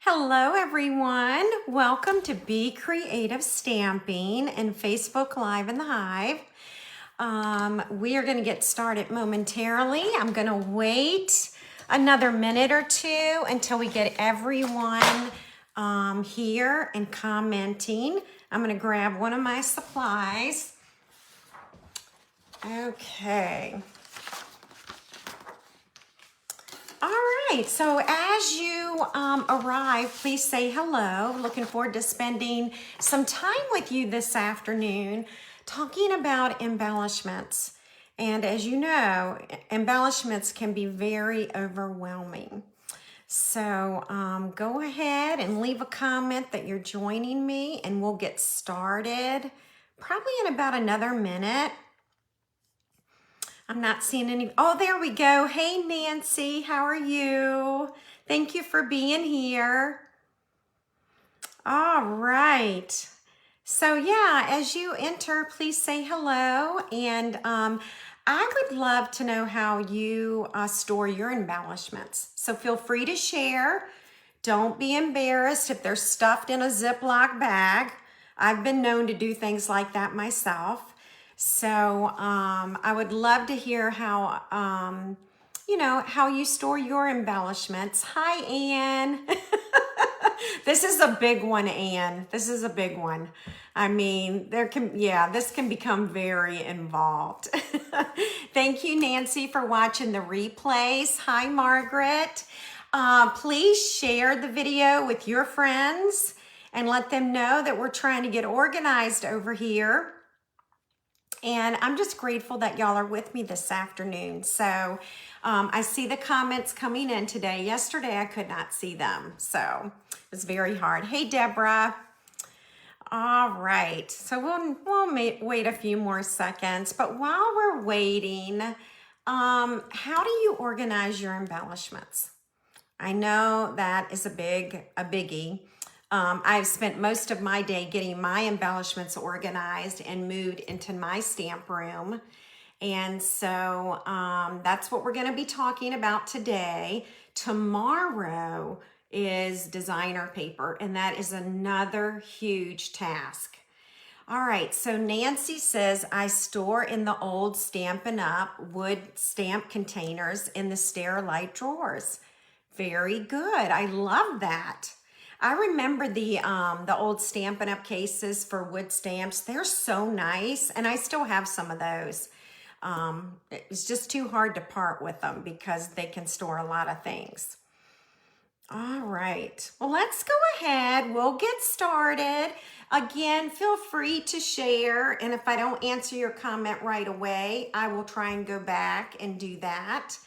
Hello everyone, welcome to Be Creative Stamping and Facebook Live in the Hive. We are going to get started momentarily. I'm going to wait another minute or two until we get everyone here and commenting. I'm going to grab one of my supplies. Okay. All right, so as you arrive, please say hello. Looking forward to spending some time with you this afternoon talking about embellishments. And as you know, embellishments can be very overwhelming. So go ahead and leave a comment that you're joining me and we'll get started probably in about another minute. I'm not seeing any. Oh, there we go. Hey, Nancy, how are you? Thank you for being here. All right. So yeah, as you enter, please say hello. And I would love to know how you store your embellishments. So feel free to share. Don't be embarrassed if they're stuffed in a Ziploc bag. I've been known to do things like that myself. So I would love to hear how, how you store your embellishments. Hi, Anne. This is a big one, Anne. This is a big one. I mean, this can become very involved. Thank you, Nancy, for watching the replays. Hi, Margaret. Please share the video with your friends and let them know that we're trying to get organized over here. And I'm just grateful that y'all are with me this afternoon. So I see the comments coming in today. Yesterday, I could not see them. So it was very hard. Hey, Deborah. All right. So we'll wait a few more seconds. But while we're waiting, how do you organize your embellishments? I know that is a biggie. I've spent most of my day getting my embellishments organized and moved into my stamp room. And so that's what we're going to be talking about today. Tomorrow is designer paper, and that is another huge task. All right, so Nancy says, I store in the old Stampin' Up wood stamp containers in the Sterilite drawers. Very good. I love that. I remember the old Stampin' Up cases for wood stamps. They're so nice, and I still have some of those. It's just too hard to part with them because they can store a lot of things. All right, well, let's go ahead. We'll get started. Again, feel free to share, and if I don't answer your comment right away, I will try and go back and do that.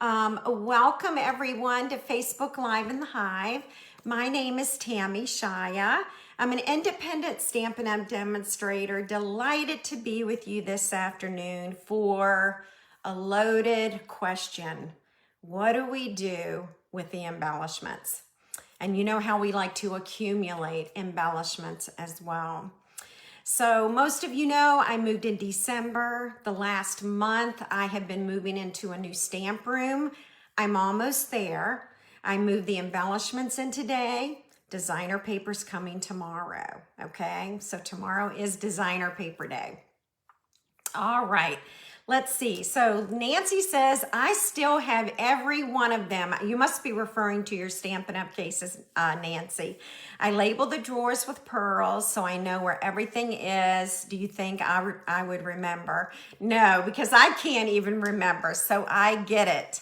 Welcome, everyone, to Facebook Live in the Hive. My name is Tammy Shaia. I'm an independent Stampin' Up demonstrator. Delighted to be with you this afternoon for a loaded question. What do we do with the embellishments? And you know how we like to accumulate embellishments as well. So most of you know I moved in December. The last month I have been moving into a new stamp room. I'm almost there. I moved the embellishments in today. Designer paper's coming tomorrow, okay? So tomorrow is designer paper day. All right, let's see. So Nancy says, I still have every one of them. You must be referring to your Stampin' Up cases, Nancy. I label the drawers with pearls so I know where everything is. Do you think I would remember? No, because I can't even remember, so I get it.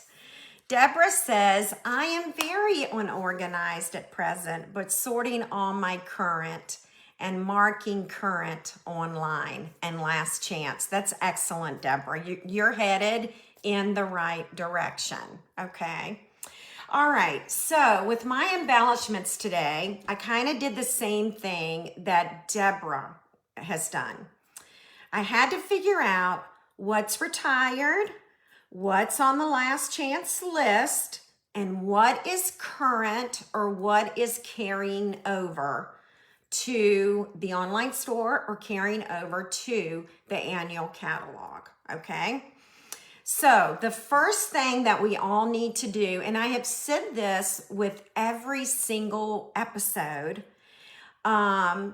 Deborah says, I am very unorganized at present, but sorting all my current and marking current online and last chance. That's excellent, Deborah. You're headed in the right direction, okay? All right, so with my embellishments today, I kind of did the same thing that Deborah has done. I had to figure out what's retired, what's on the last chance list, and what is current or what is carrying over to the online store or carrying over to the annual catalog, okay? So the first thing that we all need to do, and I have said this with every single episode,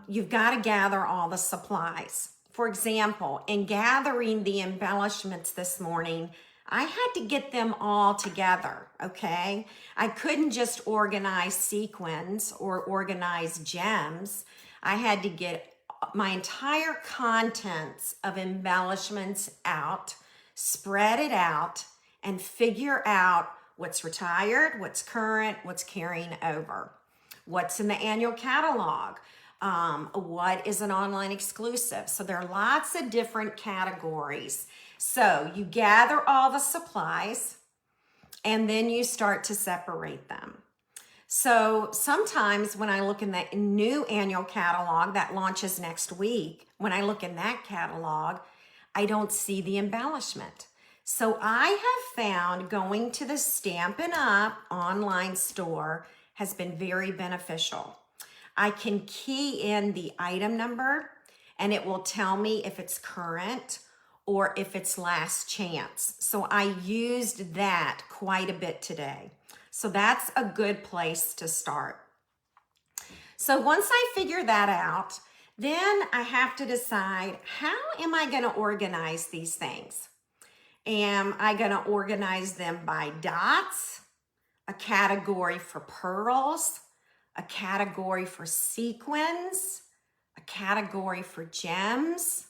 you've got to gather all the supplies. For example, in gathering the embellishments this morning, I had to get them all together, okay? I couldn't just organize sequins or organize gems. I had to get my entire contents of embellishments out, spread it out, and figure out what's retired, what's current, what's carrying over, what's in the annual catalog, what is an online exclusive. So there are lots of different categories. So you gather all the supplies and then you start to separate them. So sometimes when I look in the new annual catalog that launches next week, when I look in that catalog, I don't see the embellishment. So I have found going to the Stampin Up online store has been very beneficial. I can key in the item number and it will tell me if it's current or if it's last chance. So I used that quite a bit today. So that's a good place to start. So once I figure that out, then I have to decide, how am I going to organize these things? Am I going to organize them by dots, a category for pearls, a category for sequins, a category for gems,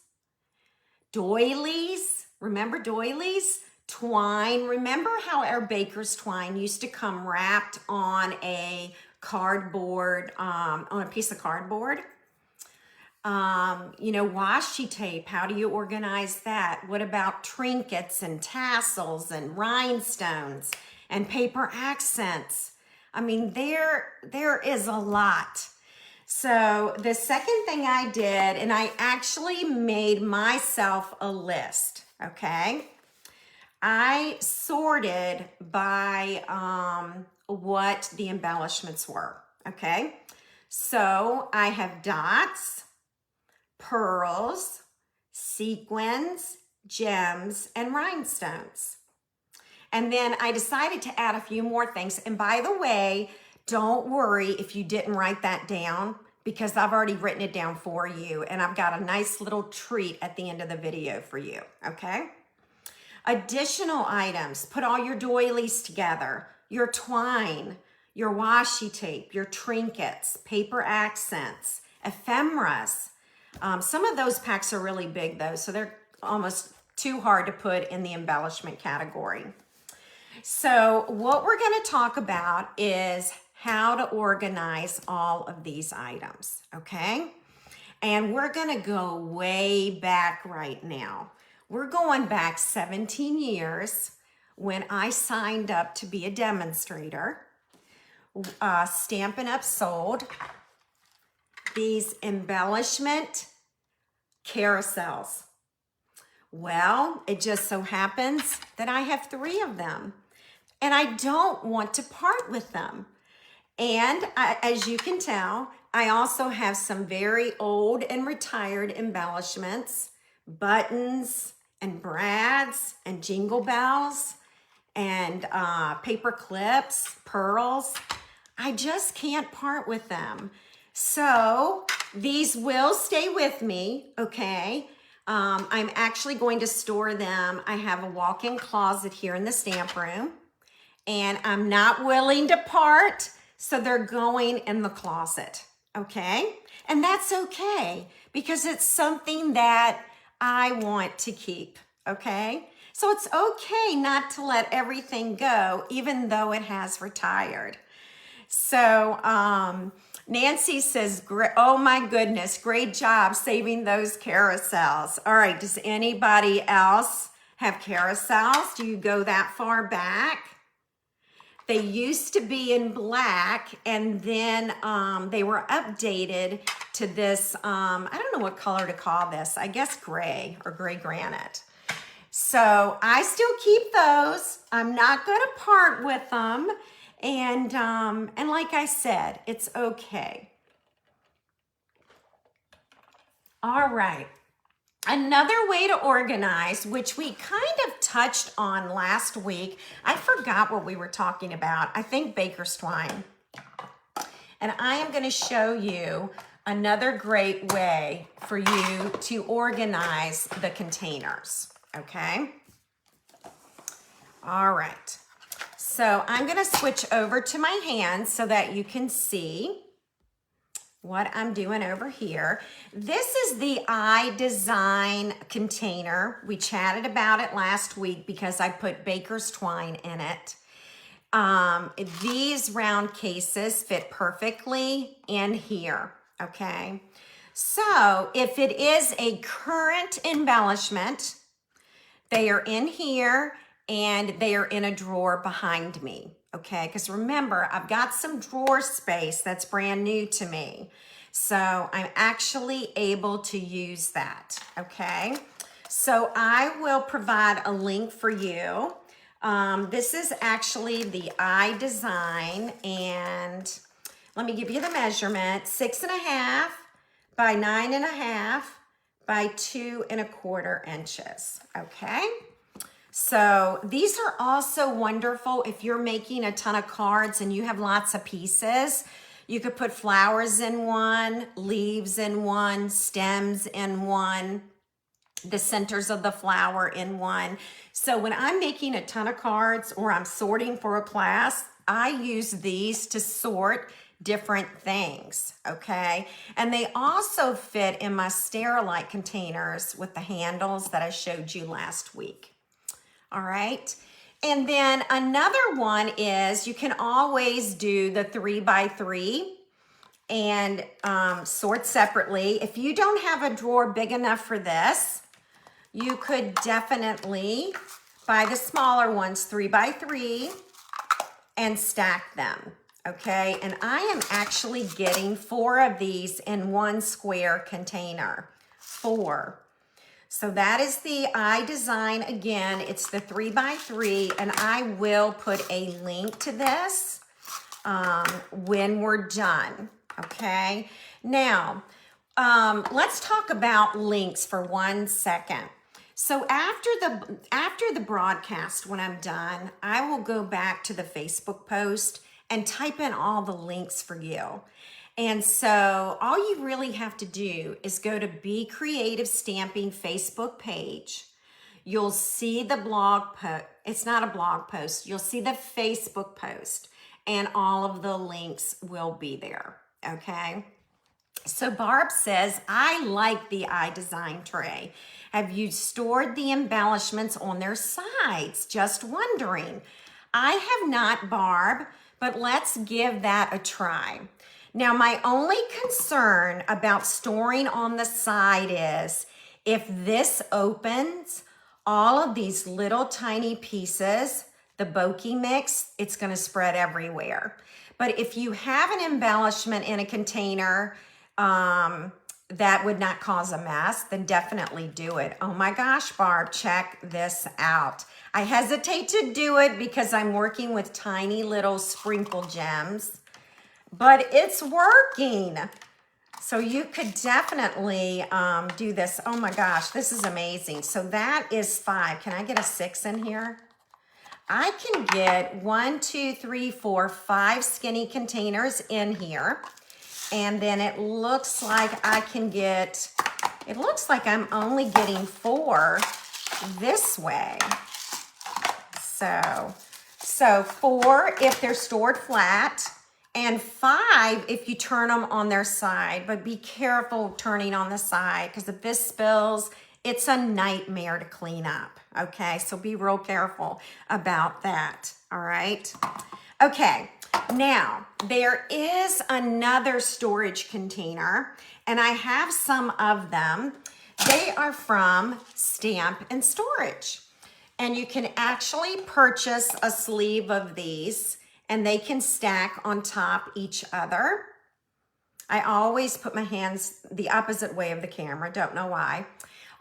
doilies? Remember doilies? Twine. Remember how our baker's twine used to come wrapped on a cardboard, on a piece of cardboard? Washi tape, how do you organize that? What about trinkets and tassels and rhinestones and paper accents? I mean, there is a lot. So the second thing I did, and I actually made myself a list, okay? I sorted by what the embellishments were, okay? So I have dots, pearls, sequins, gems, and rhinestones. And then I decided to add a few more things. And by the way, don't worry if you didn't write that down, because I've already written it down for you and I've got a nice little treat at the end of the video for you, okay? Additional items, put all your doilies together, your twine, your washi tape, your trinkets, paper accents, ephemeras. Some of those packs are really big though, so they're almost too hard to put in the embellishment category. So what we're going to talk about is how to organize all of these items, okay? And we're going to go way back right now. We're going back 17 years when I signed up to be a demonstrator. Stampin' Up sold these embellishment carousels. Well, it just so happens that I have 3 of them and I don't want to part with them. And as you can tell, I also have some very old and retired embellishments, buttons and brads and jingle bells and paper clips, pearls. I just can't part with them. So these will stay with me, okay? I'm actually going to store them. I have a walk-in closet here in the stamp room and I'm not willing to part, so they're going in the closet, okay? And that's okay because it's something that I want to keep, okay? So it's okay not to let everything go, even though it has retired. So Nancy says, oh my goodness, great job saving those carousels. All right, does anybody else have carousels? Do you go that far back? They used to be in black and then they were updated to this, I don't know what color to call this, I guess gray or gray granite. So I still keep those. I'm not going to part with them. And like I said, it's okay. All right. Another way to organize, which we kind of touched on last week, I forgot what we were talking about. I think baker's twine. And I am going to show you another great way for you to organize the containers, okay? All right. So I'm going to switch over to my hand so that you can see what I'm doing over here. This is the iDesign container. We chatted about it last week because I put baker's twine in it. These round cases fit perfectly in here, okay? So if it is a current embellishment, they are in here and they are in a drawer behind me, okay? Because remember, I've got some drawer space that's brand new to me. So I'm actually able to use that, okay? So I will provide a link for you. This is actually the iDesign, and let me give you the measurement, 6.5 by 9.5 by 2.25 inches, okay? So these are also wonderful if you're making a ton of cards and you have lots of pieces. You could put flowers in one, leaves in one, stems in one, the centers of the flower in one. So when I'm making a ton of cards or I'm sorting for a class, I use these to sort different things, okay? And they also fit in my Sterilite containers with the handles that I showed you last week. All right. And then another one is you can always do the 3x3 and sort separately. If you don't have a drawer big enough for this, you could definitely buy the smaller ones, 3x3, and stack them, okay? And I am actually getting 4 of these in one square container, 4. So that is the iDesign. Again, it's the 3x3, and I will put a link to this when we're done, okay? Now, let's talk about links for 1 second. So after the broadcast, when I'm done, I will go back to the Facebook post and type in all the links for you. And so all you really have to do is go to Be Creative Stamping Facebook page. You'll see the blog post. It's not a blog post. You'll see the Facebook post and all of the links will be there, okay? So Barb says, I like the iDesign tray. Have you stored the embellishments on their sides? Just wondering. I have not, Barb, but let's give that a try. Now, my only concern about storing on the side is if this opens, all of these little tiny pieces, the bokeh mix, it's going to spread everywhere. But if you have an embellishment in a container that would not cause a mess, then definitely do it. Oh my gosh, Barb, check this out. I hesitate to do it because I'm working with tiny little sprinkle gems, but it's working. So you could definitely do this. Oh my gosh, this is amazing. So that is 5. Can I get a 6 in here? I can get 1, 2, 3, 4, 5 skinny containers in here. And then it looks like I can get, it looks like I'm only getting 4 this way. So 4 if they're stored flat, and 5 if you turn them on their side. But be careful turning on the side, because if this spills, it's a nightmare to clean up, okay? So be real careful about that, all right? Okay, now there is another storage container, and I have some of them. They are from Stamp and Storage, and you can actually purchase a sleeve of these, and they can stack on top each other. I always put my hands the opposite way of the camera, don't know why.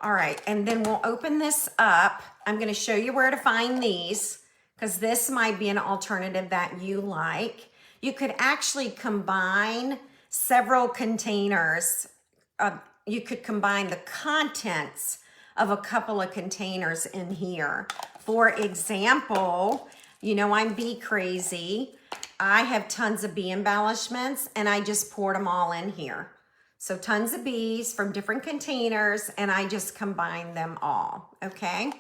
All right, and then we'll open this up. I'm gonna show you where to find these, because this might be an alternative that you like. You could actually combine several containers you could combine the contents of a couple of containers in here. For example, you know I'm bee crazy. I have tons of bee embellishments and I just poured them all in here. So tons of bees from different containers and I just combined them all, okay?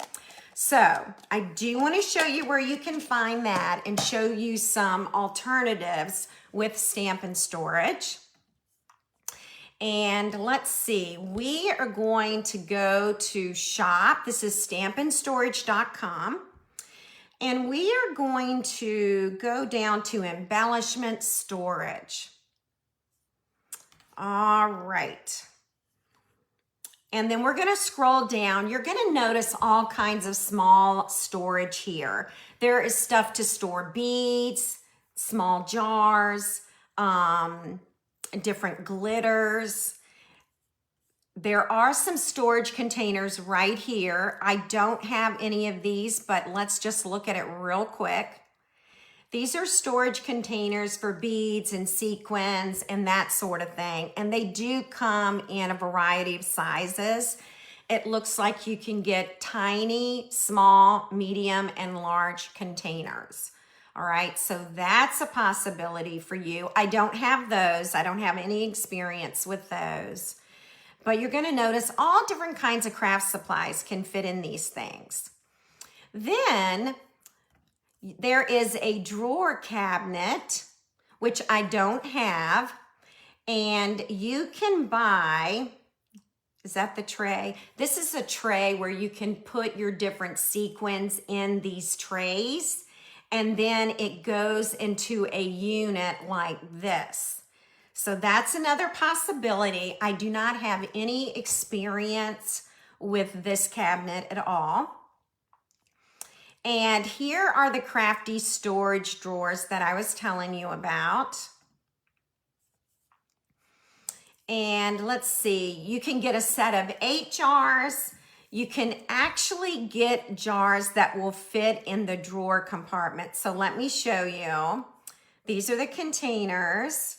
So I do want to show you where you can find that and show you some alternatives with Stampin' Storage. And let's see, we are going to go to shop. This is stampinstorage.com. And we are going to go down to Embellishment Storage. All right. And then we're going to scroll down. You're going to notice all kinds of small storage here. There is stuff to store beads, small jars, different glitters. There are some storage containers right here. I don't have any of these, but let's just look at it real quick. These are storage containers for beads and sequins and that sort of thing. And they do come in a variety of sizes. It looks like you can get tiny, small, medium, and large containers. All right, so that's a possibility for you. I don't have those. I don't have any experience with those. But you're gonna notice all different kinds of craft supplies can fit in these things. Then there is a drawer cabinet, which I don't have, and you can buy, is that the tray? This is a tray where you can put your different sequins in these trays, and then it goes into a unit like this. So that's another possibility. I do not have any experience with this cabinet at all. And here are the crafty storage drawers that I was telling you about. And let's see, you can get a set of 8 jars. You can actually get jars that will fit in the drawer compartment. So let me show you. These are the containers.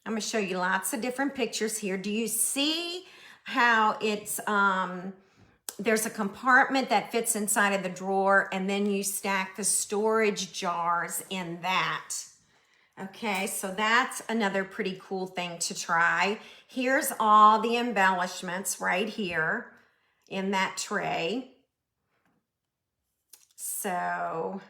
I'm gonna show you lots of different pictures here. Do you see how it's, there's a compartment that fits inside of the drawer and then you stack the storage jars in that. Okay, so that's another pretty cool thing to try. Here's all the embellishments right here in that tray. So,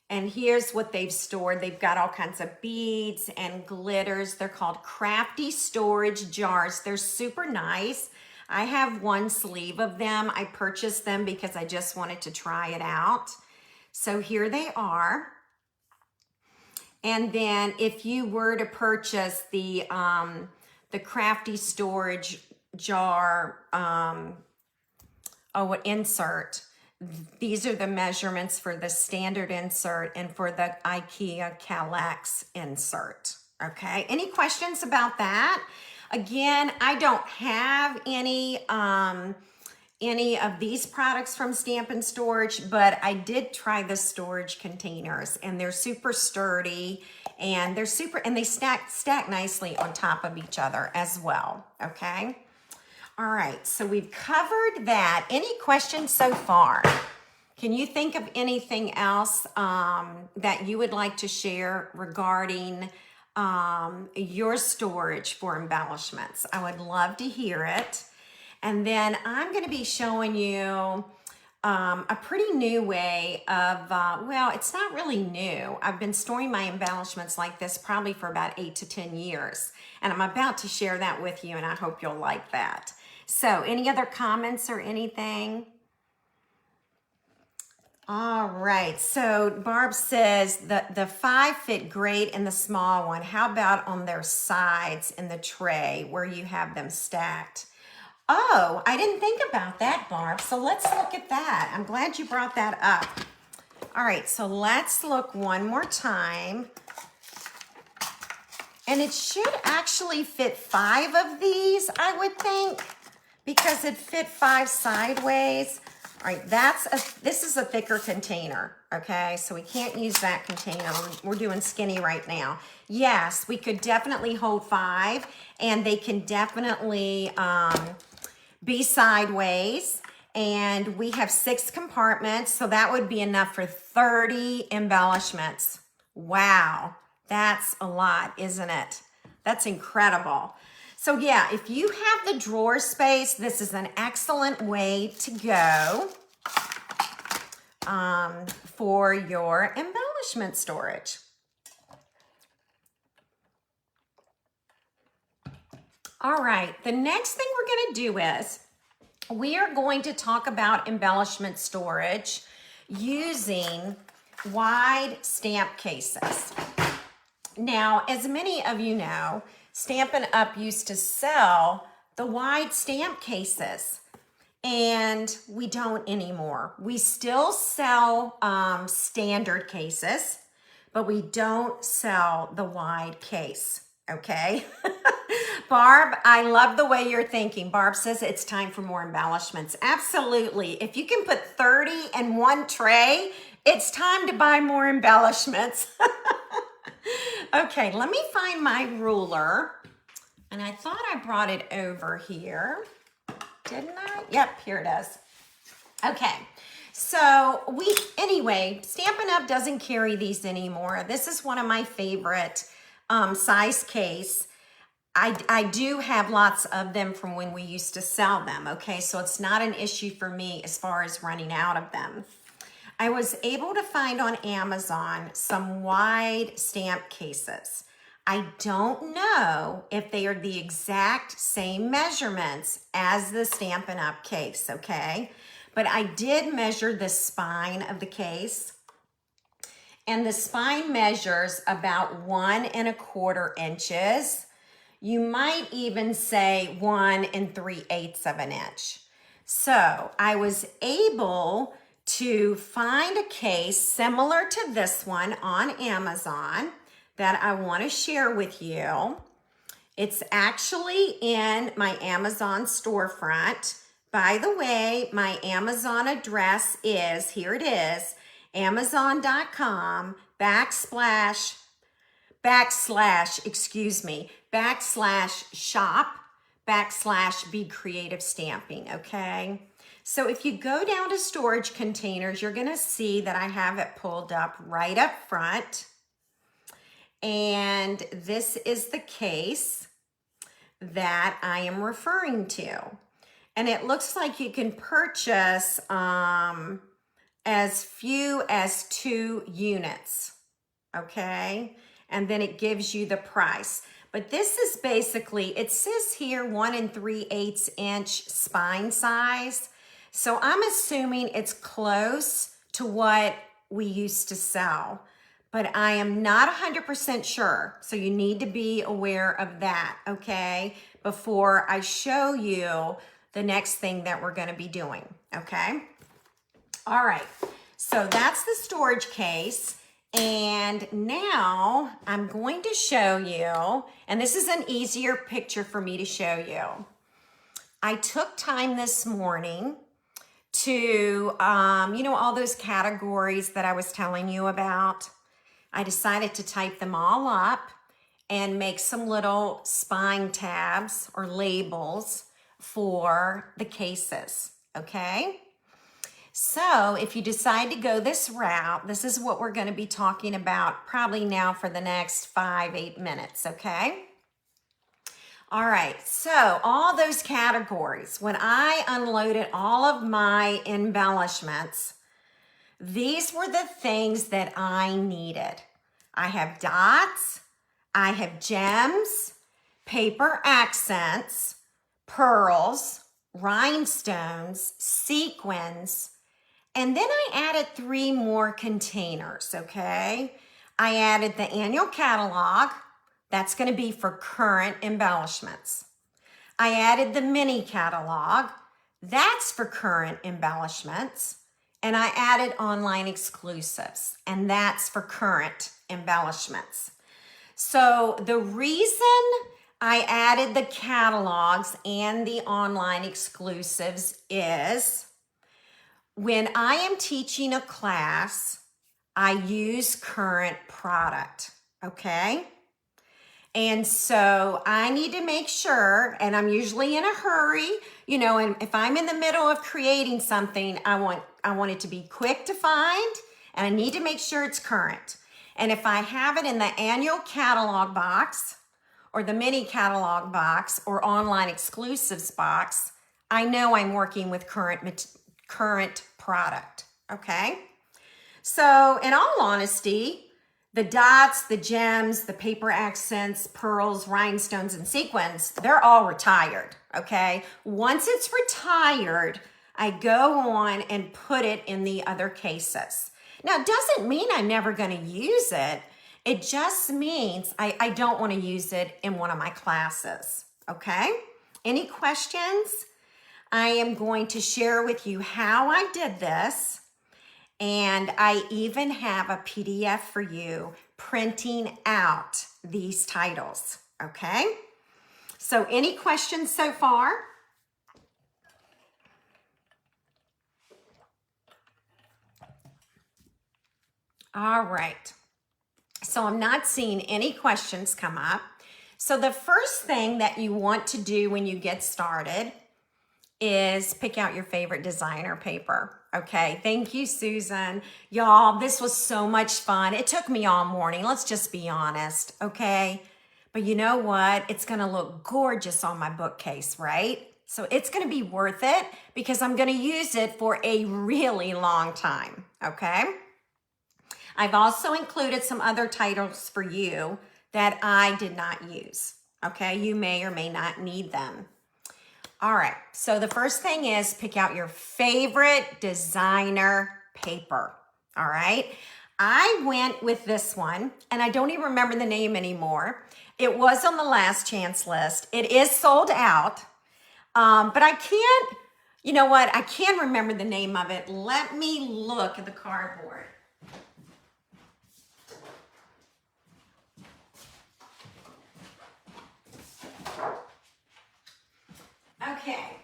and here's what they've stored. They've got all kinds of beads and glitters. They're called crafty storage jars. They're super nice. I have one sleeve of them. I purchased them because I just wanted to try it out. So here they are. And then if you were to purchase the crafty storage jar insert, these are the measurements for the standard insert and for the IKEA Kallax insert. Okay, any questions about that? Again, I don't have any of these products from Stampin' Storage, but I did try the storage containers and they're super sturdy and they're and they stack nicely on top of each other as well, okay? All right, so we've covered that. Any questions so far? Can you think of anything else that you would like to share regarding your storage for embellishments? I would love to hear it. And then I'm going to be showing you a pretty new way of, well, it's not really new. I've been storing my embellishments like this probably for about 8 to 10 years. And I'm about to share that with you and I hope you'll like that. So any other comments or anything? All right, so Barb says that the 5 fit great in the small one. How about on their sides in the tray where you have them stacked? Oh, I didn't think about that, Barb. So let's look at that. I'm glad you brought that up. All right, so let's look one more time. And it should actually fit 5 of these, I would think, because it fit 5 sideways. All right, this is a thicker container, Okay, so we can't use that container. We're doing skinny right now. Yes, we could definitely hold 5, and they can definitely be sideways. And we have 6 compartments, so that would be enough for 30 embellishments. Wow, that's a lot, isn't it? That's incredible. So yeah, if you have the drawer space, this is an excellent way to go for your embellishment storage. All right, the next thing we're gonna do is we are going to talk about embellishment storage using wide stamp cases. Now, as many of you know, Stampin' Up used to sell the wide stamp cases, and we don't anymore. We still sell standard cases, but we don't sell the wide case, okay? Barb, I love the way you're thinking. Barb says it's time for more embellishments. Absolutely. If you can put 30 in one tray, it's time to buy more embellishments. Okay, let me find my ruler. And I thought I brought it over here. Didn't I? Yep, here it is. Okay, so anyway, Stampin' Up doesn't carry these anymore. This is one of my favorite size case. I do have lots of them from when we used to sell them, okay? So it's not an issue for me as far as running out of them. I was able to find on Amazon some wide stamp cases. I don't know if they are the exact same measurements as the Stampin' Up case, okay? But I did measure the spine of the case, and the spine measures about 1 1/4 inches. You might even say 1 3/8 of an inch. So I was able to find a case similar to this one on Amazon that I want to share with you. It's actually in my Amazon storefront. By the way, my Amazon address is, here it is, amazon.com/shop/Be Creative Stamping, okay? So if you go down to storage containers, you're gonna see that I have it pulled up right up front. And this is the case that I am referring to. And it looks like you can purchase as few as 2 units, okay? And then it gives you the price. But this is basically, it says here 1 3/8 inch spine size. So I'm assuming it's close to what we used to sell, but I am not 100% sure. So you need to be aware of that, okay? Before I show you the next thing that we're gonna be doing, okay? All right, so that's the storage case. And now I'm going to show you, and this is an easier picture for me to show you. I took time this morning to, you know, all those categories that I was telling you about. I decided to type them all up and make some little spine tabs or labels for the cases, okay? So if you decide to go this route, this is what we're going to be talking about probably now for the next 5-8 minutes, okay? All right, so all those categories, when I unloaded all of my embellishments, these were the things that I needed. I have dots, I have gems, paper accents, pearls, rhinestones, sequins, and then I added 3 more containers, okay? I added the annual catalog. That's going to be for current embellishments. I added the mini catalog. That's for current embellishments. And I added online exclusives, and that's for current embellishments. So the reason I added the catalogs and the online exclusives is when I am teaching a class I use current product, okay? And so I need to make sure, and I'm usually in a hurry, you know, and if I'm in the middle of creating something, I want it to be quick to find, and I need to make sure it's current. And if I have it in the annual catalog box or the mini catalog box or online exclusives box, I know I'm working with current product, okay? So in all honesty, the dots, the gems, the paper accents, pearls, rhinestones, and sequins, they're all retired, okay? Once it's retired, I go on and put it in the other cases. Now, it doesn't mean I'm never gonna use it. It just means I don't wanna use it in one of my classes, okay? Any questions? I am going to share with you how I did this. And I even have a PDF for you printing out these titles, okay? So any questions so far? All right. So I'm not seeing any questions come up. So the first thing that you want to do when you get started is pick out your favorite designer paper. Okay, thank you, Susan. Y'all, this was so much fun. It took me all morning, let's just be honest, okay? But you know what? It's gonna look gorgeous on my bookcase, right? So it's gonna be worth it because I'm gonna use it for a really long time, okay? I've also included some other titles for you that I did not use, okay? You may or may not need them. All right, so the first thing is pick out your favorite designer paper, all right? I went with this one, and I don't even remember the name anymore. It was on the last chance list. It is sold out, but I can't, you know what? I can remember the name of it. Let me look at the cardboard. Okay,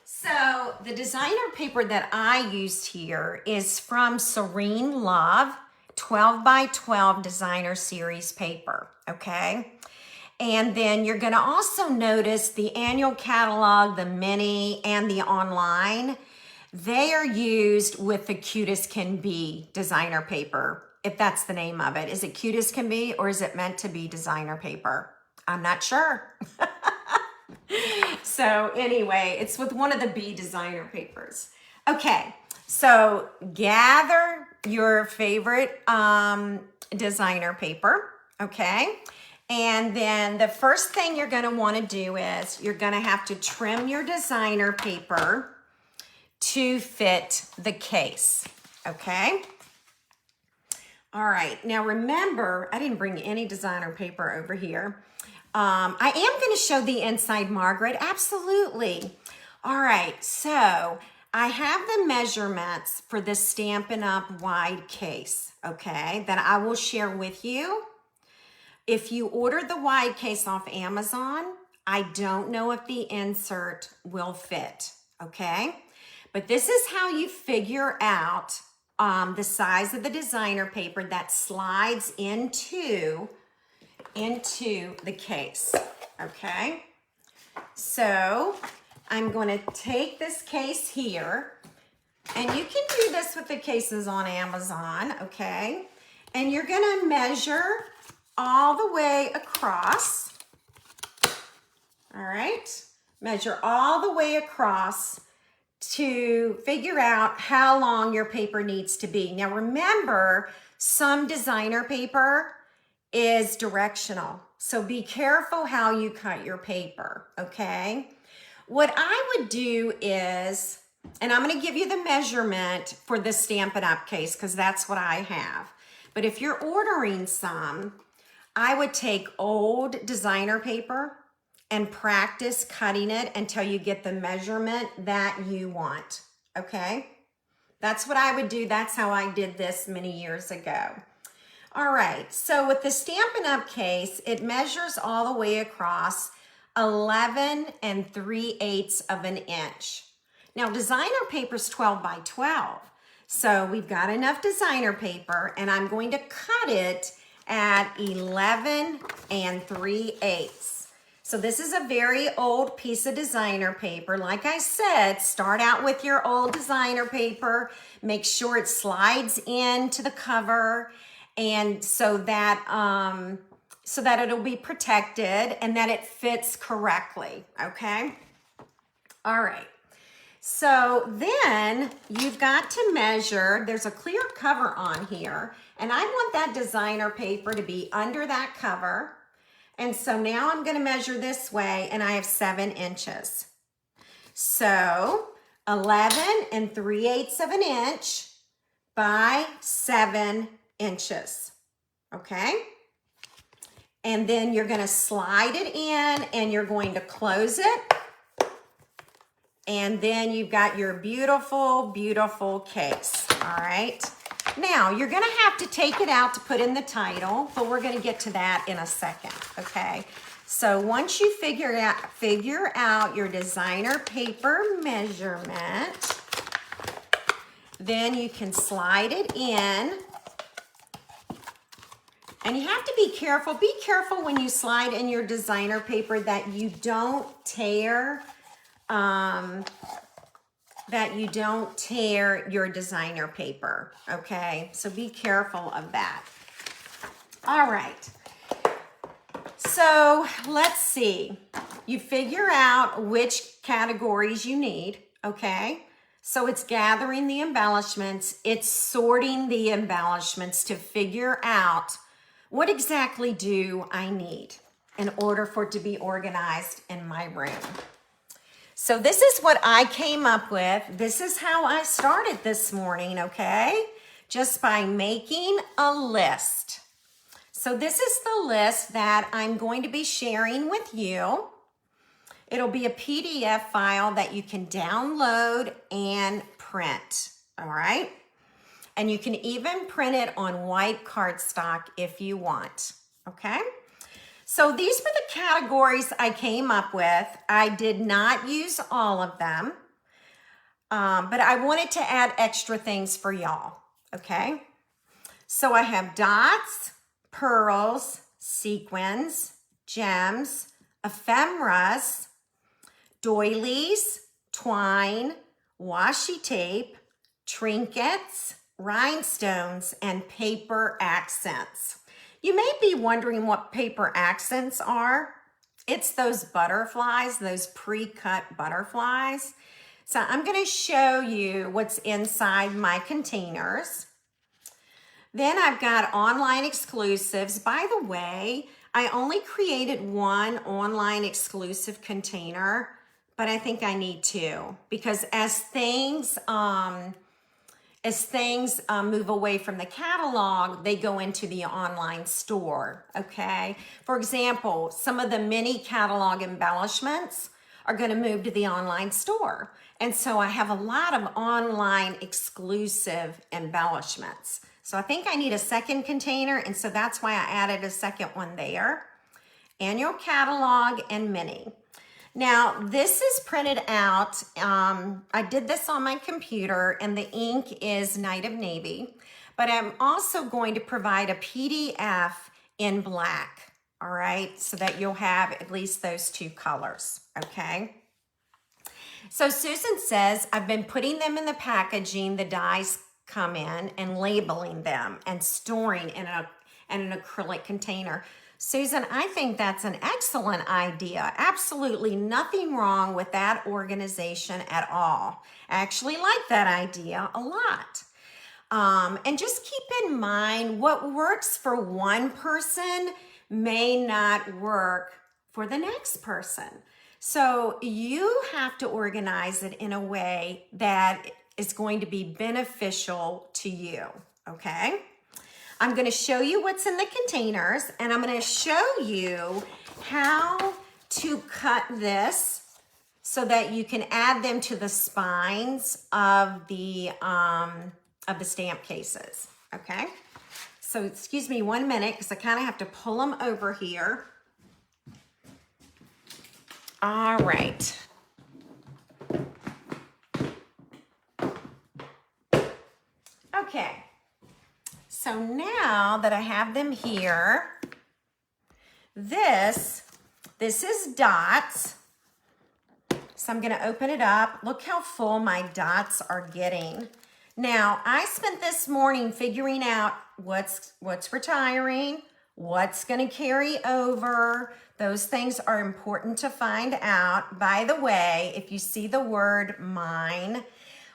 so the designer paper that I used here is from Serene Love 12 by 12 designer series paper, okay? And then you're gonna also notice the annual catalog, the mini, and the online. They are used with the Cute as Can Be designer paper, if that's the name of it. Is it Cute as Can Be, or is it meant to be designer paper? I'm not sure. So anyway, it's with one of the B designer papers. Okay, so gather your favorite designer paper, okay? And then the first thing you're gonna wanna do is you're gonna have to trim your designer paper to fit the case, okay? All right, now remember, I didn't bring any designer paper over here. I am going to show the inside, Margaret. Absolutely. All right, so I have the measurements for the Stampin' Up wide case, okay, that I will share with you. If you order the wide case off Amazon, I don't know if the insert will fit, okay? But this is how you figure out the size of the designer paper that slides into the case, okay? So I'm going to take this case here, and you can do this with the cases on Amazon, okay? And you're going to measure all the way across, all right? Measure all the way across to figure out how long your paper needs to be. Now remember, some designer paper is directional. So be careful how you cut your paper, okay? What I would do is, and I'm gonna give you the measurement for the Stampin' Up case because that's what I have. But if you're ordering some, I would take old designer paper and practice cutting it until you get the measurement that you want, okay? That's what I would do. That's how I did this many years ago. All right, so with the Stampin' Up case, it measures all the way across 11 3/8 of an inch. Now, designer paper's 12 by 12, So we've got enough designer paper, and I'm going to cut it at 11 3/8. So this is a very old piece of designer paper. Like I said, start out with your old designer paper. Make sure it slides into the cover, and so that it'll be protected and that it fits correctly, okay? All right. So then you've got to measure, there's a clear cover on here, and I want that designer paper to be under that cover. And so now I'm gonna measure this way, and I have 7 inches. So 11 3/8 of an inch by 7 inches, okay? And then you're gonna slide it in, and you're going to close it. And then you've got your beautiful, beautiful case, all right? Now, you're gonna have to take it out to put in the title, but we're gonna get to that in a second, okay? So once you figure out your designer paper measurement, then you can slide it in. And you have to be careful. Be careful when you slide in your designer paper that you don't tear your designer paper, okay? So be careful of that. All right. So let's see. You figure out which categories you need, okay? So it's gathering the embellishments. It's sorting the embellishments to figure out what exactly do I need in order for it to be organized in my room. So this is what I came up with. This is how I started this morning, okay? Just by making a list. So this is the list that I'm going to be sharing with you. It'll be a PDF file that you can download and print, all right? And you can even print it on white cardstock if you want, okay? So these were the categories I came up with. I did not use all of them, but I wanted to add extra things for y'all, okay? So I have dots, pearls, sequins, gems, ephemeras, doilies, twine, washi tape, trinkets, rhinestones, and paper accents. You may be wondering what paper accents are. It's those butterflies, those pre-cut butterflies. So I'm going to show you what's inside my containers. Then I've got online exclusives. By the way, I only created one online exclusive container, but I think I need 2 because as things move away from the catalog, they go into the online store, okay? For example, some of the mini catalog embellishments are gonna move to the online store. And so I have a lot of online exclusive embellishments. So I think I need a second container, and so that's why I added a second one there. Annual catalog and mini. Now, this is printed out. I did this on my computer, and the ink is Night of Navy, but I'm also going to provide a PDF in black, all right, so that you'll have at least those 2 colors, okay? So Susan says, I've been putting them in the packaging the dies come in and labeling them and storing in an acrylic container. Susan, I think that's an excellent idea. Absolutely nothing wrong with that organization at all. I actually like that idea a lot. And just keep in mind what works for one person may not work for the next person. So you have to organize it in a way that is going to be beneficial to you, okay? I'm going to show you what's in the containers, and I'm going to show you how to cut this so that you can add them to the spines of the stamp cases, okay? So excuse me 1 minute because I kind of have to pull them over here. All right. Okay, so now that I have them here, this is dots. So I'm gonna open it up. Look how full my dots are getting. Now, I spent this morning figuring out what's retiring, what's gonna carry over. Those things are important to find out. By the way, if you see the word mine,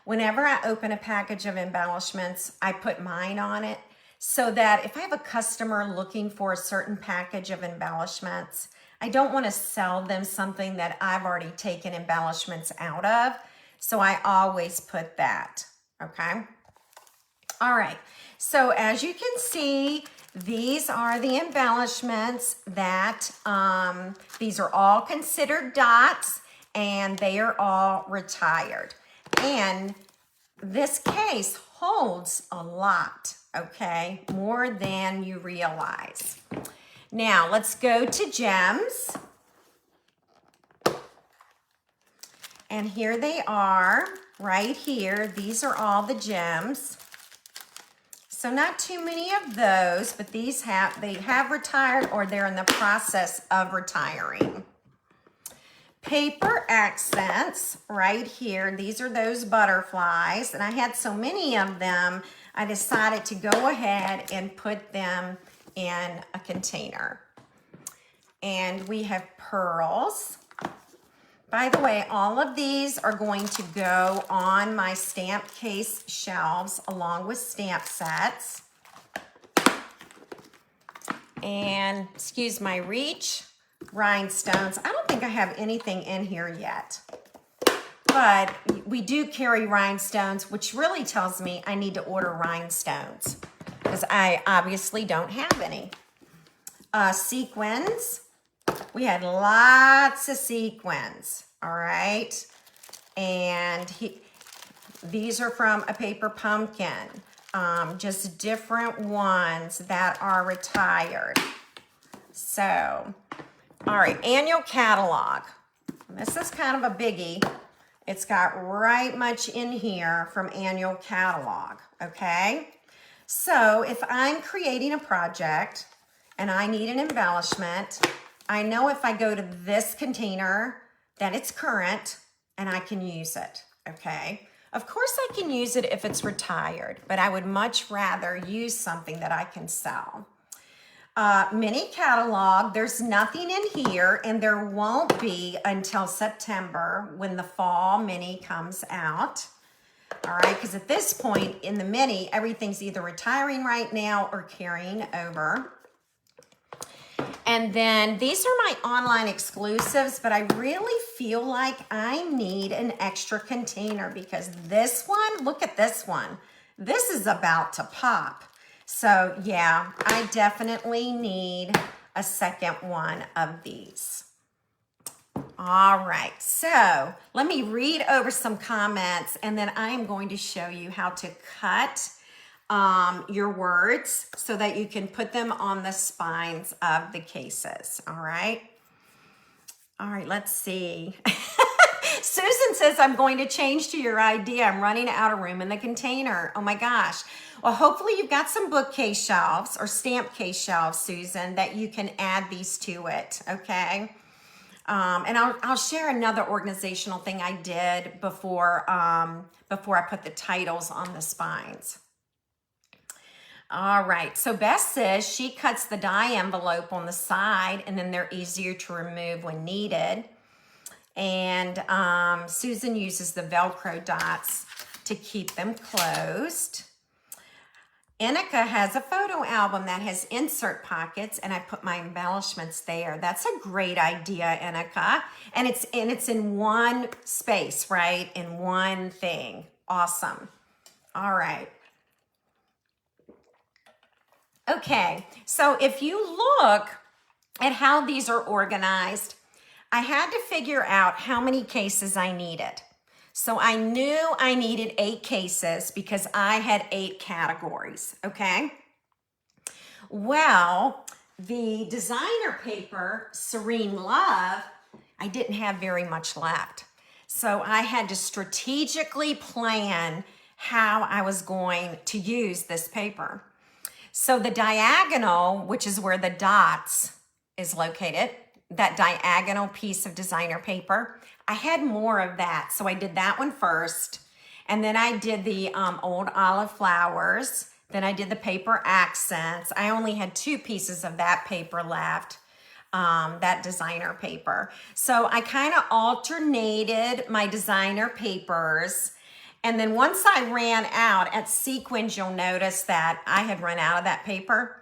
whenever I open a package of embellishments, I put mine on it so that if I have a customer looking for a certain package of embellishments, I don't want to sell them something that I've already taken embellishments out of. So I always put that, okay? All right, so as you can see, these are the embellishments that, these are all considered dots and they are all retired. And this case holds a lot, okay? More than you realize. Now, let's go to gems. And here they are, right here. These are all the gems. So not too many of those, but they have retired or they're in the process of retiring. Paper accents right here. These are those butterflies, and I had so many of them, I decided to go ahead and put them in a container. And we have pearls. By the way, all of these are going to go on my stamp case shelves along with stamp sets. And, excuse my reach, rhinestones. I don't think I have anything in here yet. But we do carry rhinestones, which really tells me I need to order rhinestones because I obviously don't have any. Sequins. We had lots of sequins, all right? And these are from a paper pumpkin, just different ones that are retired. So, all right, annual catalog. This is kind of a biggie. It's got right much in here from annual catalog, okay? So if I'm creating a project and I need an embellishment, I know if I go to this container that it's current and I can use it, okay? Of course I can use it if it's retired, but I would much rather use something that I can sell. Mini catalog, there's nothing in here and there won't be until September when the fall mini comes out. All right, because at this point in the mini, everything's either retiring right now or carrying over. And then these are my online exclusives, but I really feel like I need an extra container because this one, look at this one. This is about to pop. So yeah, I definitely need a second one of these. All right, so let me read over some comments and then I am going to show you how to cut your words so that you can put them on the spines of the cases, all right? All right, let's see. Susan says, I'm going to change to your idea. I'm running out of room in the container. Oh my gosh. Well, hopefully you've got some bookcase shelves or stamp case shelves, Susan, that you can add these to it, okay? And I'll share another organizational thing I did before I put the titles on the spines. All right, so Beth says she cuts the die envelope on the side and then they're easier to remove when needed. And Susan uses the Velcro dots to keep them closed. Enika has a photo album that has insert pockets and I put my embellishments there. That's a great idea, Enika. And it's in one space, right? In one thing. Awesome. All right. Okay, so if you look at how these are organized, I had to figure out how many cases I needed. So I knew I needed 8 cases because I had 8 categories, okay? Well, the designer paper, Serene Love, I didn't have very much left. So I had to strategically plan how I was going to use this paper. So the diagonal, which is where the dots is located, that diagonal piece of designer paper, I had more of that. So I did that one first. And then I did the old olive flowers. Then I did the paper accents. I only had 2 pieces of that paper left, that designer paper. So I kind of alternated my designer papers. And then once I ran out, at sequins, you'll notice that I had run out of that paper.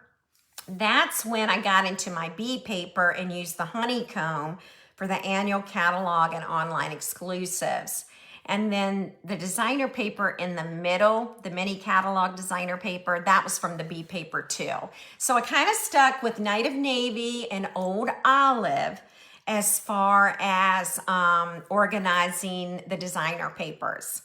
That's when I got into my bee paper and used the honeycomb for the annual catalog and online exclusives. And then the designer paper in the middle, the mini catalog designer paper, that was from the bee paper too. So I kind of stuck with Night of Navy and Old Olive as far as organizing the designer papers.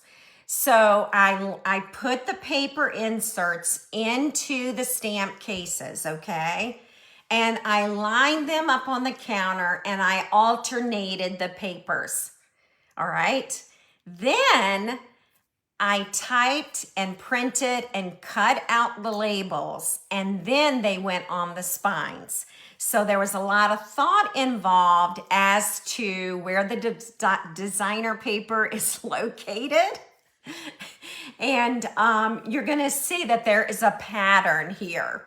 So I put the paper inserts into the stamp cases, okay? And I lined them up on the counter and I alternated the papers, all right? Then I typed and printed and cut out the labels, and then they went on the spines. So there was a lot of thought involved as to where the designer paper is located. And you're gonna see that there is a pattern here.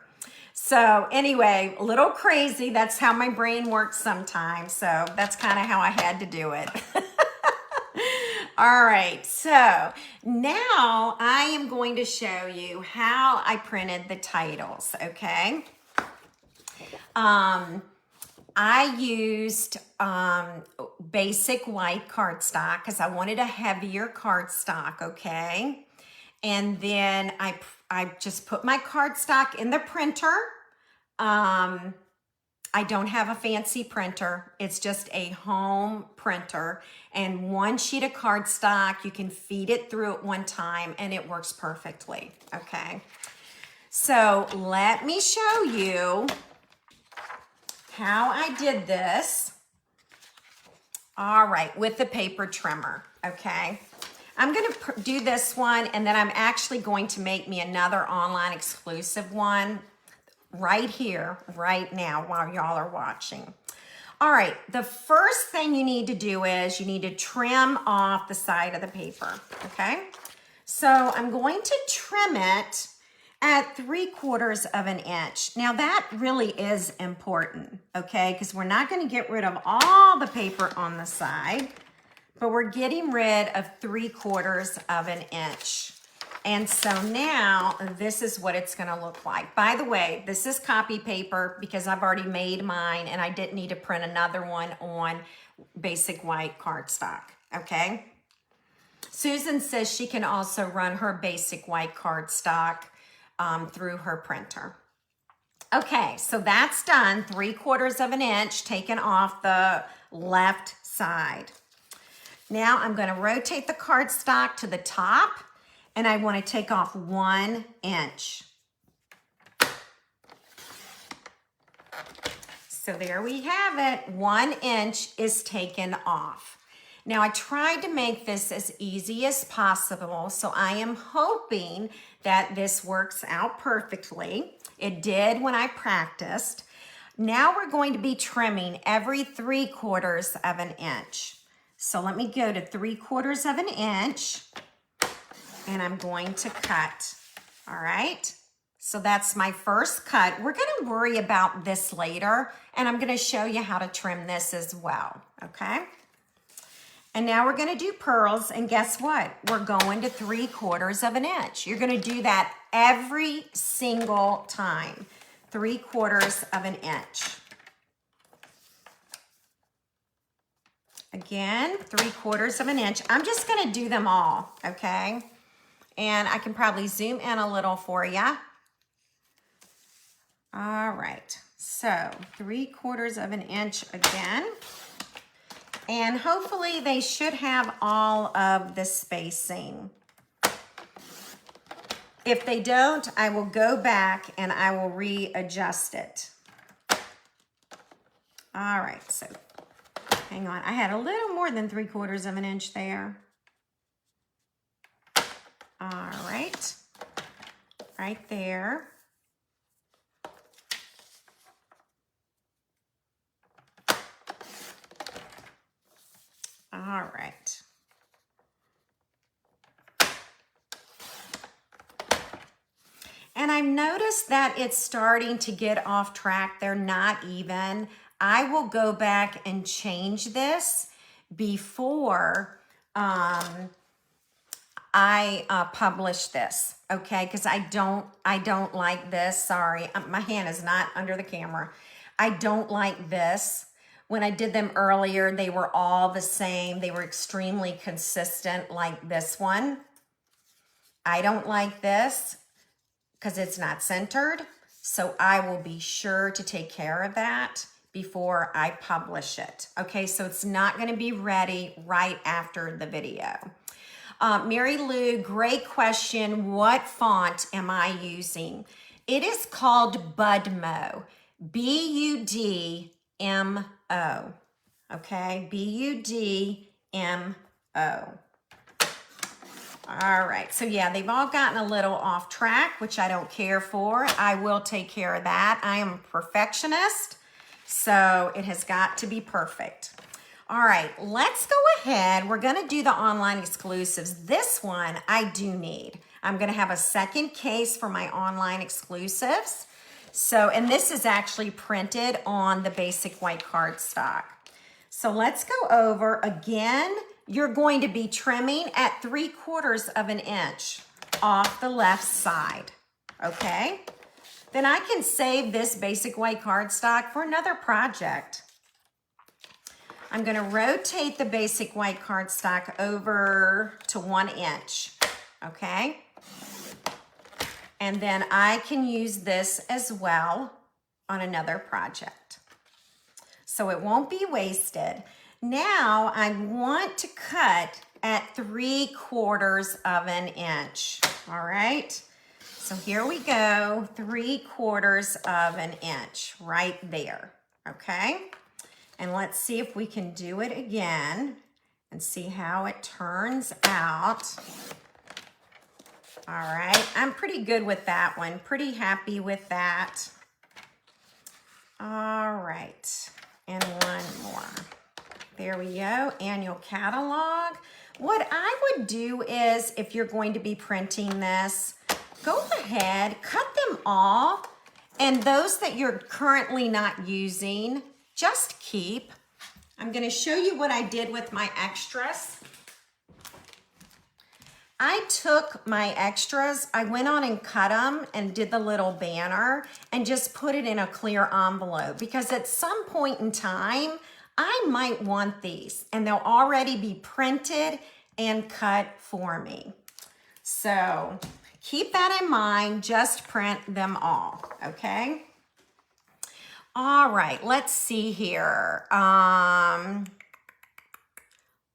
So anyway, a little crazy. That's how my brain works sometimes. So that's kind of how I had to do it. All right, so now I am going to show you how I printed the titles, okay? I used basic white cardstock because I wanted a heavier cardstock, okay? And then I just put my cardstock in the printer. I don't have a fancy printer. It's just a home printer. And 1 sheet of cardstock, you can feed it through at one time and it works perfectly, okay? So let me show you how I did this. All right, with the paper trimmer, okay? I'm gonna do this one and then I'm actually going to make me another online exclusive one right here, right now, while y'all are watching. All right, the first thing you need to do is you need to trim off the side of the paper, okay? So I'm going to trim it at 3/4 of an inch. Now that really is important, okay? Because we're not gonna get rid of all the paper on the side, but we're getting rid of 3/4 of an inch. And so now this is what it's gonna look like. By the way, this is copy paper because I've already made mine and I didn't need to print another one on basic white cardstock, okay? Susan says she can also run her basic white cardstock through her printer. Okay, so that's done, 3/4 of an inch taken off the left side. Now I'm gonna rotate the cardstock to the top and I wanna take off 1 inch. So there we have it, 1 inch is taken off. Now I tried to make this as easy as possible, so I am hoping that this works out perfectly. It did when I practiced. Now we're going to be trimming every 3/4 of an inch. So let me go to 3/4 of an inch and I'm going to cut, all right? So that's my first cut. We're gonna worry about this later and I'm gonna show you how to trim this as well, okay? And now we're gonna do pearls, and guess what? We're going to 3/4 of an inch. You're gonna do that every single time, 3/4 of an inch. Again, 3/4 of an inch. I'm just gonna do them all, okay? And I can probably zoom in a little for you. All right, so 3/4 of an inch again. And hopefully they should have all of the spacing. If they don't, I will go back and I will readjust it. All right, so hang on. I had a little more than 3/4 of an inch there. All right, right there. All right. And I've noticed that it's starting to get off track. They're not even. I will go back and change this before I publish this, okay? Because I don't like this. Sorry, my hand is not under the camera. I don't like this. When I did them earlier, they were all the same. They were extremely consistent, like this one. I don't like this because it's not centered. So I will be sure to take care of that before I publish it. Okay, so it's not gonna be ready right after the video. Mary Lou, great question. What font am I using? It is called Budmo, B-U-D-M-O, okay? B-U-D-M-O. All right, so yeah, they've all gotten a little off track, which I don't care for. I will take care of that. I am a perfectionist, so it has got to be perfect. All right, let's go ahead. We're gonna do the online exclusives. This one I do need. I'm gonna have a second case for my online exclusives. So, and this is actually printed on the basic white cardstock. So let's go over again. You're going to be trimming at 3/4 of an inch off the left side, okay? Then I can save this basic white cardstock for another project. I'm gonna rotate the basic white cardstock over to 1 inch, okay? And then I can use this as well on another project. So it won't be wasted. Now I want to cut at 3/4 of an inch, all right? So here we go, 3/4 of an inch right there, okay? And let's see if we can do it again and see how it turns out. All right, I'm pretty good with that one. Pretty happy with that. All right, and one more. There we go, annual catalog. What I would do is, if you're going to be printing this, go ahead, cut them off, and those that you're currently not using, just keep. I'm gonna show you what I did with my extras. I took my extras, I went on and cut them and did the little banner and just put it in a clear envelope because at some point in time, I might want these and they'll already be printed and cut for me. So keep that in mind, just print them all, okay? All right, let's see here.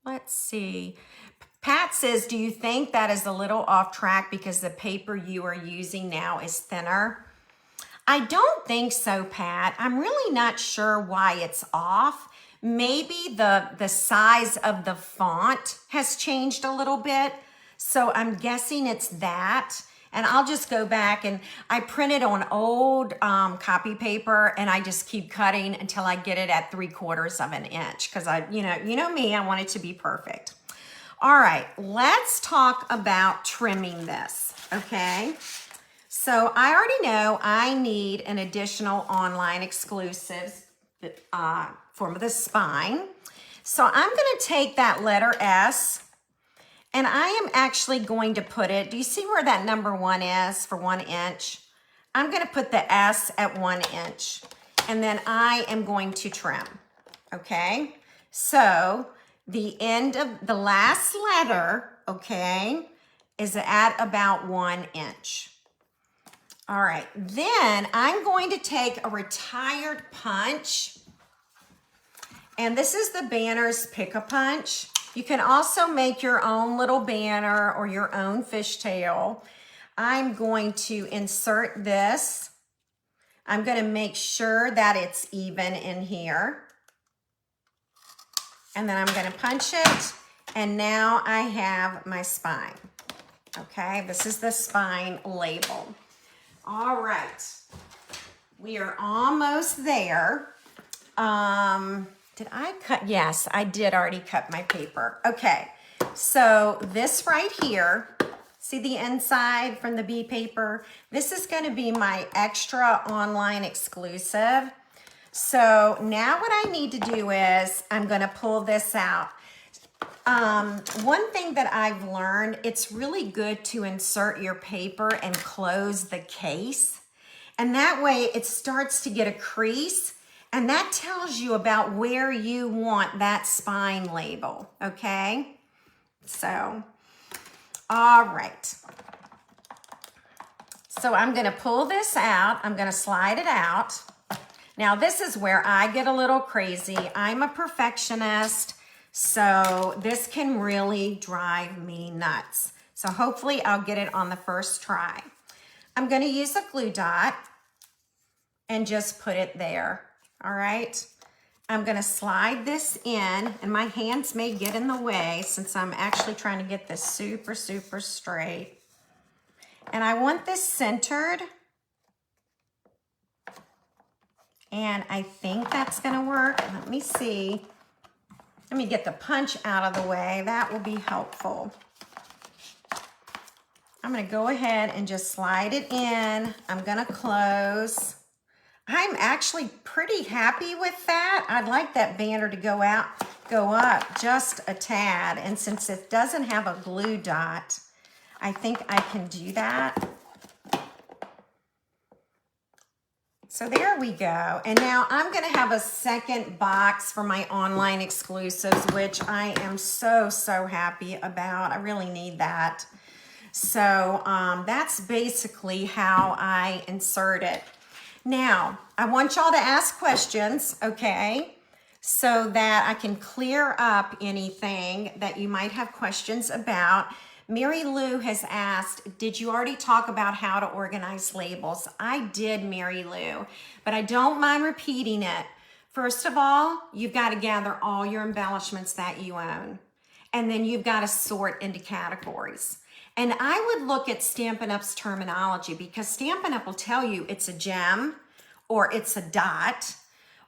Let's see. Pat says, do you think that is a little off track because the paper you are using now is thinner? I don't think so, Pat. I'm really not sure why it's off. Maybe the size of the font has changed a little bit. So I'm guessing it's that. And I'll just go back and I printed on old copy paper and I just keep cutting until I get it at 3/4 of an inch because you know me, I want it to be perfect. All right, let's talk about trimming this, okay? So I already know I need an additional online exclusives for the spine. So I'm gonna take that letter S and I am actually going to put it, do you see where that number 1 is for 1 inch? I'm gonna put the S at 1 inch and then I am going to trim, okay? So the end of the last letter, okay, is at about 1 inch. All right, then I'm going to take a retired punch, and this is the banner's pick-a-punch. You can also make your own little banner or your own fishtail. I'm going to insert this. I'm going to make sure that it's even in here. And then I'm going to punch it, and now I have my spine. Okay, this is the spine label. All right, we are almost there. Did I cut? Yes, I did already cut my paper. Okay, so this right here, see the inside from the B paper? This is going to be my extra online exclusive. So now what I need to do is I'm going to pull this out. One thing that I've learned, it's really good to insert your paper and close the case. And that way it starts to get a crease, and that tells you about where you want that spine label, okay? So, all right. So I'm gonna pull this out. I'm gonna slide it out. Now this is where I get a little crazy. I'm a perfectionist. So this can really drive me nuts. So hopefully I'll get it on the first try. I'm going to use a glue dot and just put it there. All right. I'm going to slide this in, and my hands may get in the way since I'm actually trying to get this super, super straight. And I want this centered. And I think that's going to work. Let me see. Let me get the punch out of the way. That will be helpful. I'm going to go ahead and just slide it in. I'm going to close. I'm actually pretty happy with that. I'd like that banner to go up just a tad. And since it doesn't have a glue dot, I think I can do that. So there we go. And now I'm going to have a second box for my online exclusives, which I am so, so happy about. I really need that. So that's basically how I insert it. Now, I want y'all to ask questions, okay? So that I can clear up anything that you might have questions about. Mary Lou has asked, did you already talk about how to organize labels? I did, Mary Lou, but I don't mind repeating it. First of all, you've got to gather all your embellishments that you own. And then you've got to sort into categories. And I would look at Stampin' Up's terminology, because Stampin' Up will tell you it's a gem, or it's a dot,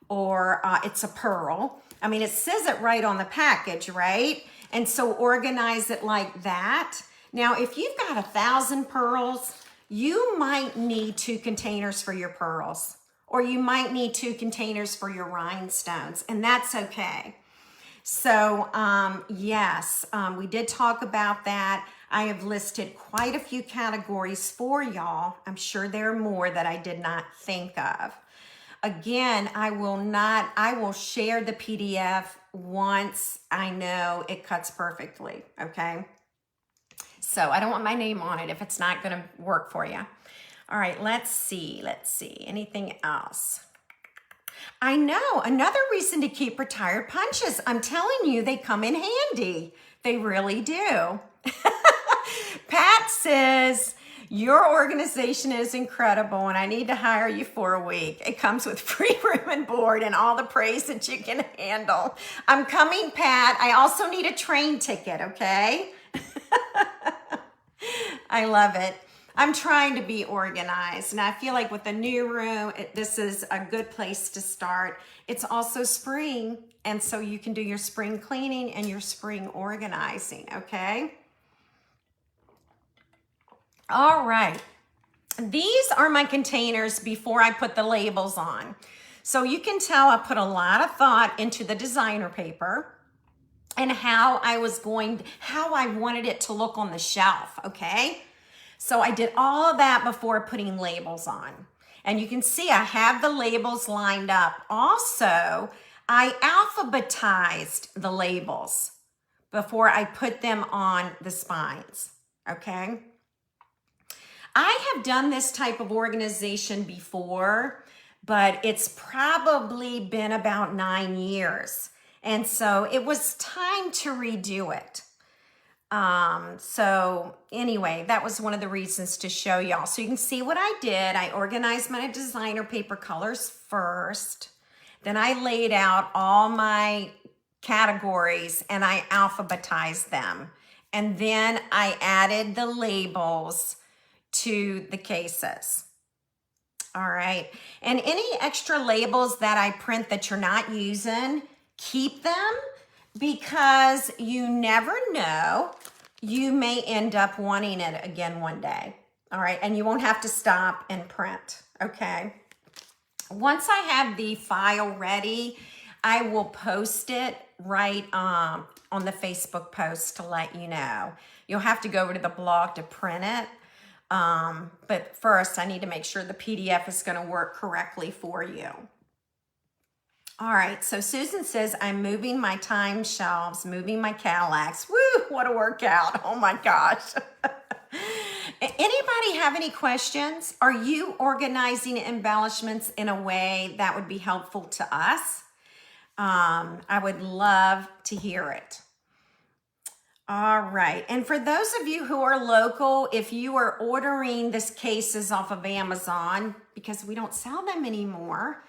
or it's a pearl. I mean, it says it right on the package, right? And so organize it like that. Now, if you've got 1,000 pearls, you might need 2 containers for your pearls, or you might need 2 containers for your rhinestones, and that's okay. So yes, we did talk about that. I have listed quite a few categories for y'all. I'm sure there are more that I did not think of. Again, I will share the PDF once I know it cuts perfectly, okay? So I don't want my name on it if it's not gonna work for you. All right, let's see, anything else? I know, another reason to keep retired punches. I'm telling you, they come in handy. They really do. Pat says, your organization is incredible and I need to hire you for a week. It comes with free room and board and all the praise that you can handle. I'm coming, Pat. I also need a train ticket, okay? I love it. I'm trying to be organized, and I feel like with the new room, this is a good place to start. It's also spring, and so you can do your spring cleaning and your spring organizing, okay? All right, these are my containers before I put the labels on. So you can tell I put a lot of thought into the designer paper and how I wanted it to look on the shelf, okay? So I did all of that before putting labels on. And you can see I have the labels lined up. Also, I alphabetized the labels before I put them on the spines, okay? I have done this type of organization before, but it's probably been about 9 years. And so it was time to redo it. So anyway, that was one of the reasons to show y'all. So you can see what I did. I organized my designer paper colors first. Then I laid out all my categories and I alphabetized them. And then I added the labels to the cases. All right. And any extra labels that I print that you're not using, keep them, because you never know. You may end up wanting it again one day. All right. And you won't have to stop and print. Okay. Once I have the file ready, I will post it right on the Facebook post to let you know. You'll have to go over to the blog to print it. But first I need to make sure the PDF is going to work correctly for you. All right, so Susan says, I'm moving my time shelves, moving my Cadillacs. Woo, what a workout. Oh my gosh. Anybody have any questions? Are you organizing embellishments in a way that would be helpful to us? I would love to hear it. All right, and for those of you who are local, if you are ordering these cases off of Amazon, because we don't sell them anymore,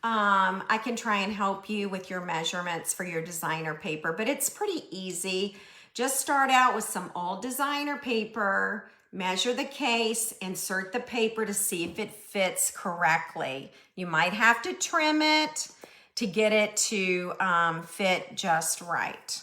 I can try and help you with your measurements for your designer paper, but it's pretty easy. Just start out with some old designer paper, measure the case, insert the paper to see if it fits correctly. You might have to trim it to get it to fit just right.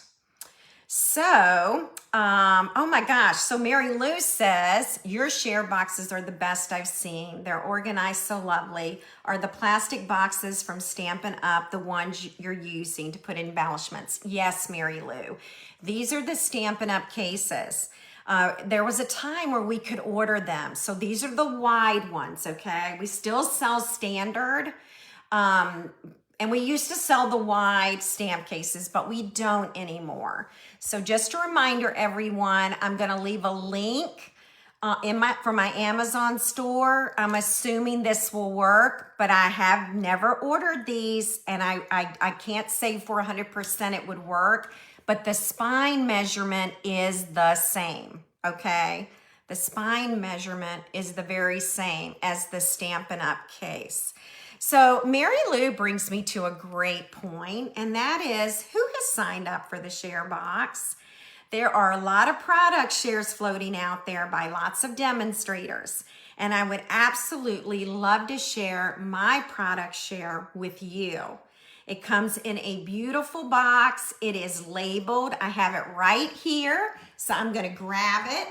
So, oh my gosh. So Mary Lou says, your share boxes are the best I've seen. They're organized so lovely. Are the plastic boxes from Stampin' Up the ones you're using to put embellishments? Yes, Mary Lou. These are the Stampin' Up cases. There was a time where we could order them. So these are the wide ones, okay? We still sell standard. And we used to sell the wide stamp cases, but we don't anymore. So just a reminder, everyone, I'm going to leave a link for my Amazon store. I'm assuming this will work, but I have never ordered these, and I can't say for 100% it would work, but the spine measurement is the same, okay? The spine measurement is the very same as the Stampin' Up case. So Mary Lou brings me to a great point, and that is, who has signed up for the share box? There are a lot of product shares floating out there by lots of demonstrators, and I would absolutely love to share my product share with you. It comes in a beautiful box. It is labeled. I have it right here, so I'm going to grab it.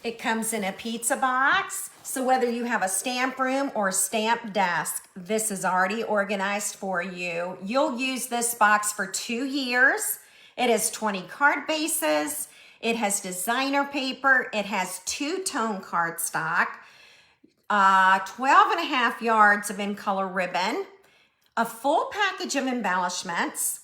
It comes in a pizza box. So whether you have a stamp room or a stamp desk, this is already organized for you. You'll use this box for 2 years. It has 20 card bases. It has designer paper. It has 2-tone cardstock, 12.5 yards of in-color ribbon, a full package of embellishments.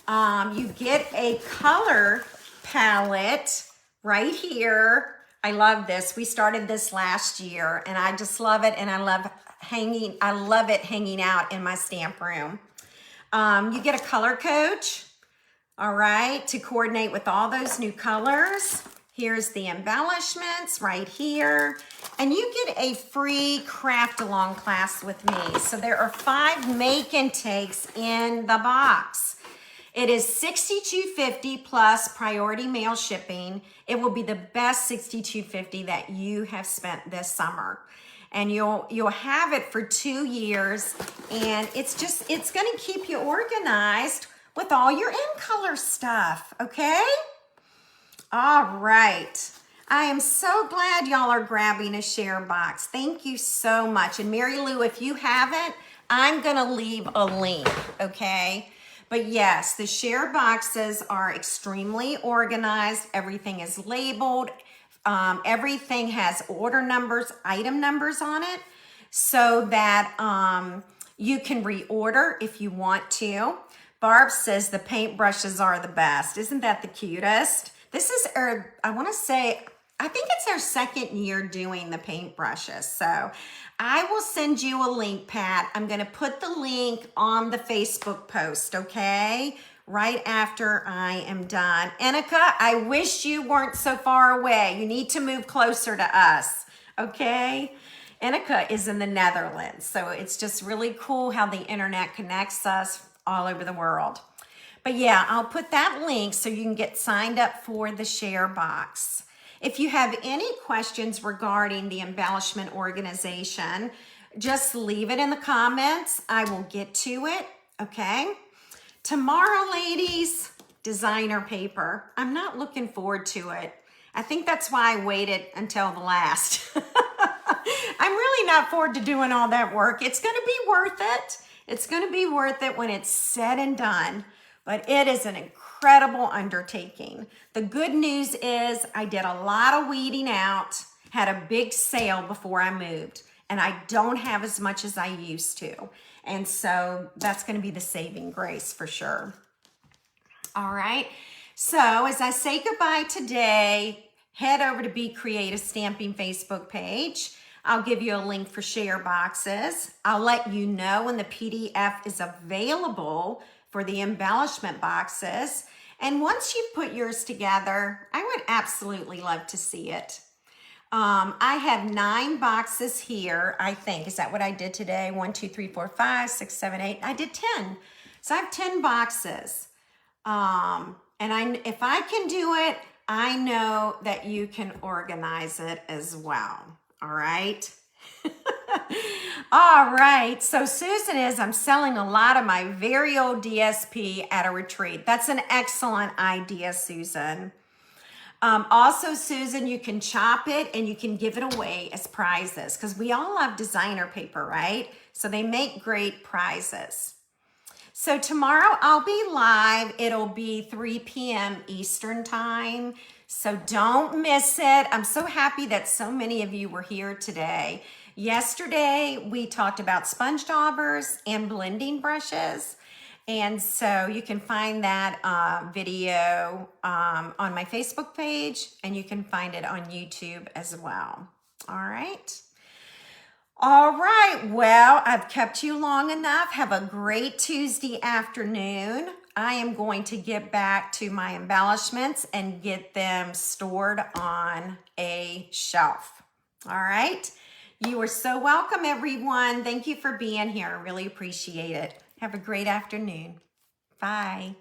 You get a color palette right here. I love this. We started this last year, and I just love it, and I love it hanging out in my stamp room. You get a color coach, all right, to coordinate with all those new colors. Here's the embellishments right here, and you get a free craft along class with me. So there are 5 make and takes in the box. It is $62.50 plus priority mail shipping. It will be the best $62.50 that you have spent this summer. And you'll have it for 2 years, and it's going to keep you organized with all your in-color stuff, okay? All right. I am so glad y'all are grabbing a share box. Thank you so much. And Mary Lou, if you haven't, I'm going to leave a link, okay? But yes, the share boxes are extremely organized. Everything is labeled. Everything has order numbers, item numbers on it, so that you can reorder if you want to. Barb says the paintbrushes are the best. Isn't that the cutest? This is I want to say, I think it's our 2nd year doing the paintbrushes. So I will send you a link, Pat. I'm going to put the link on the Facebook post, okay? Right after I am done. Annika, I wish you weren't so far away. You need to move closer to us, okay? Annika is in the Netherlands, so it's just really cool how the internet connects us all over the world. But yeah, I'll put that link so you can get signed up for the share box. If you have any questions regarding the Embellishment Organization, just leave it in the comments. I will get to it, okay? Tomorrow, ladies, designer paper. I'm not looking forward to it. I think that's why I waited until the last. I'm really not forward to doing all that work. It's gonna be worth it. It's gonna be worth it when it's said and done, but it is an incredible undertaking. The good news is I did a lot of weeding out, had a big sale before I moved, and I don't have as much as I used to. And so that's gonna be the saving grace for sure. All right, so as I say goodbye today, head over to Be Creative Stamping Facebook page. I'll give you a link for share boxes. I'll let you know when the PDF is available for the embellishment boxes. And once you've put yours together, I would absolutely love to see it. I have 9 boxes here, I think. Is that what I did today? 1, 2, 3, 4, 5, 6, 7, 8. I did 10. So I have 10 boxes. If I can do it, I know that you can organize it as well. All right. All right. So Susan I'm selling a lot of my very old DSP at a retreat. That's an excellent idea, Susan. Also, Susan, you can chop it and you can give it away as prizes because we all love designer paper, right? So they make great prizes. So tomorrow I'll be live. It'll be 3 p.m. Eastern time. So don't miss it. I'm so happy that so many of you were here today. Yesterday, we talked about sponge daubers and blending brushes. And so you can find that video on my Facebook page, and you can find it on YouTube as well. All right. All right, well, I've kept you long enough. Have a great Tuesday afternoon. I am going to get back to my embellishments and get them stored on a shelf. All right, you are so welcome, everyone. Thank you for being here. I really appreciate it. Have a great afternoon. Bye.